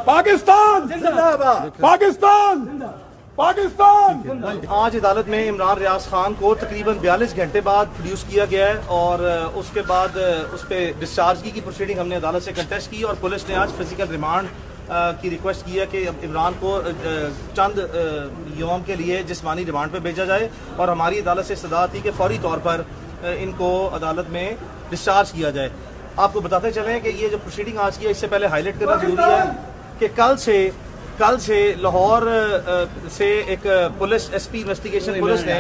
पाकिस्तान जिंदाबाद, पाकिस्तान पाकिस्तान। आज अदालत में इमरान रियाज खान को तकरीबन 42 घंटे बाद प्रोड्यूस किया गया है और उसके बाद उस पर डिस्चार्ज की प्रोसीडिंग हमने अदालत से कंटेस्ट की और पुलिस ने आज फिजिकल रिमांड की रिक्वेस्ट की है कि इमरान को चंद यौम के लिए जिस्मानी रिमांड पे भेजा जाए और हमारी अदालत से इस्तदा थी कि फौरी तौर पर इनको अदालत में डिस्चार्ज किया जाए। आपको बताते चलें कि ये जो प्रोसीडिंग आज की है इससे पहले हाईलाइट करना जरूरी है कि कल से लाहौर से एक पुलिस एसपी इन्वेस्टिगेशन पुलिस ने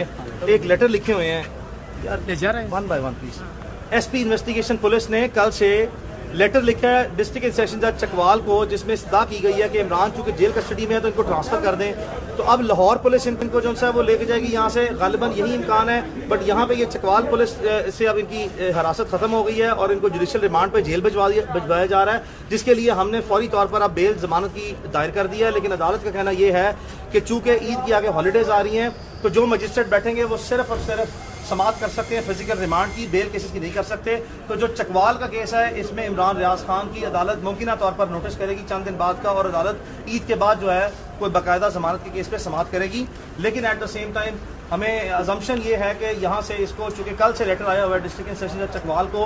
एक लेटर लिखे हुए हैं यार, one by one please. SP investigation police ने कल से लेटर लिखा है डिस्ट्रिक्ट सेशन जज चकवाल को, जिसमें इस्तदा की गई है कि इमरान चूंकि जेल कस्टडी में है तो इनको ट्रांसफर कर दें। तो अब लाहौर पुलिस इनको जो है वो लेके जाएगी यहाँ से, गालिबन यही इम्कान है, बट यहाँ पे ये चकवाल पुलिस से अब इनकी हिरासत खत्म हो गई है और इनको जुडिशल रिमांड पे जेल भिजवाया जा रहा है, जिसके लिए हमने फौरी तौर पर अब बेल जमानत की दायर कर दी है। लेकिन अदालत का कहना यह है कि चूंकि ईद की आगे हॉलीडेज आ रही हैं तो जो मजिस्ट्रेट बैठेंगे वो सिर्फ और सिर्फ समाअत कर सकते हैं फिजिकल रिमांड की, बेल केसेस की नहीं कर सकते। तो जो चकवाल का केस है इसमें इमरान रियाज खान की अदालत मुमकिन तौर पर नोटिस करेगी चंद दिन बाद का और अदालत ईद के बाद जो है कोई बाकायदा जमानत के केस पे समाअत करेगी। लेकिन एट द सेम टाइम हमें अजम्पशन ये है कि यहाँ से इसको चूंकि कल से लेटर आया हुआ है डिस्ट्रिक्ट सेशन जज चकवाल को,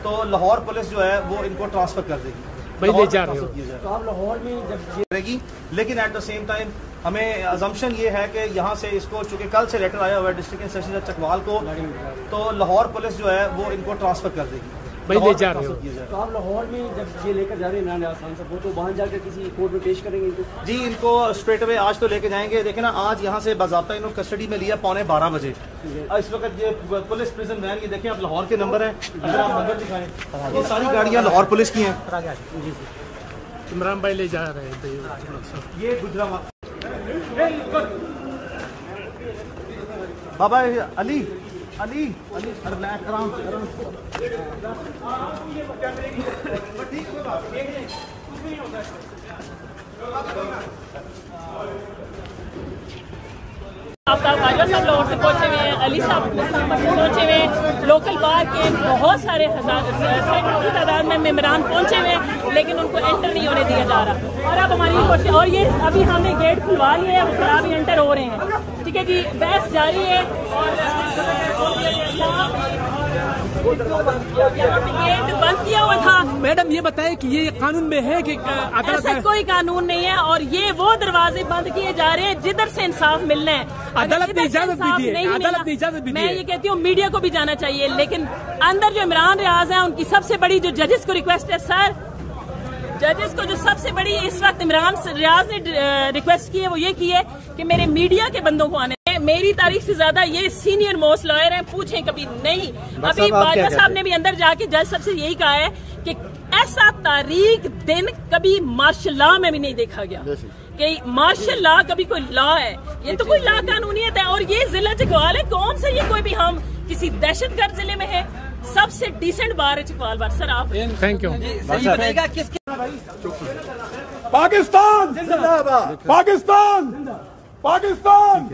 तो लाहौर पुलिस जो है वो इनको ट्रांसफर कर देगी, ले जा रहे हो तो आप लाहौर में जब करेगी। लेकिन एट द सेम टाइम हमें अजम्पशन ये है कि यहाँ से इसको चूंकि कल से लेटर आया हुआ है डिस्ट्रिक्ट सेशन जज चकवाल को, तो लाहौर पुलिस जो है वो इनको ट्रांसफर कर देगी, ले जा रहे हो तो आप लाहौर में जब ये लेकर जा रहे हैं इमरान रियाज खान साहब को, तो वहाँ जाकर किसी कोर्ट में पेश करेंगे इनको? जी, इनको स्ट्रेट अवे आज तो लेके जाएंगे। देखें ना, आज यहाँ से बाज़ाब्ता इन्होंने कस्टडी में लिया 12:15 बजे। इस वक्त ये पुलिस प्रिजन वैन, ये देखें आप लाहौर के नंबर है, अगर आप नंबर दिखाएं, ये सारी गाड़ियाँ लाहौर पुलिस की हैं। इमरान भाई ले जा रहे हैं ये गुजरात बाबा अली अली अली सब लोगों से पहुंचे हुए हैं, अली साहब पहुंचे हुए हैं, लोकल बार के बहुत सारे सैकड़ों की तादाद में मेहमान पहुंचे हुए हैं, लेकिन उनको एंटर नहीं होने दिया जा रहा। और अब हमारी कोशिश, और ये अभी हमने गेट खुलवा लिए हैं, अब अभी एंटर हो रहे हैं। ठीक है जी, बहस जारी है गेट बंद किया हुआ था। मैडम ये बताएं कि ये कानून में है कि ऐसा कोई कानून नहीं है और ये वो दरवाजे बंद किए जा रहे हैं जिधर से इंसाफ मिलना है। अदालत ने इजाजत दी है, अदालत ने इजाजत दी है। मैं ये कहती हूँ मीडिया को भी जाना चाहिए, लेकिन अंदर जो इमरान रियाज है उनकी सबसे बड़ी जो जजेस को रिक्वेस्ट है, सर जजेस को जो सबसे बड़ी इस वक्त इमरान रियाज ने रिक्वेस्ट की है वो ये की है कि मेरे मीडिया के बंदों को आने, मेरी तारीख से ज्यादा ये सीनियर मोस्ट लॉयर हैं, पूछें कभी नहीं। अभी बाजवा साहब ने भी अंदर जाके जज साहब से यही कहा है कि ऐसा तारीख दिन कभी मार्शल लॉ में भी नहीं देखा गया कि मार्शल लॉ कभी कोई लॉ है, ये तो कोई लॉ कानूनियत है। और ये जिला चकवाल है, कौन सा ये कोई भी हम किसी दहशतगर्द जिले में है, सबसे डिसेंट बार है चकवाल बार। सर आप थैंक यू। पाकिस्तान जिंदाबाद, पाकिस्तान पाकिस्तान।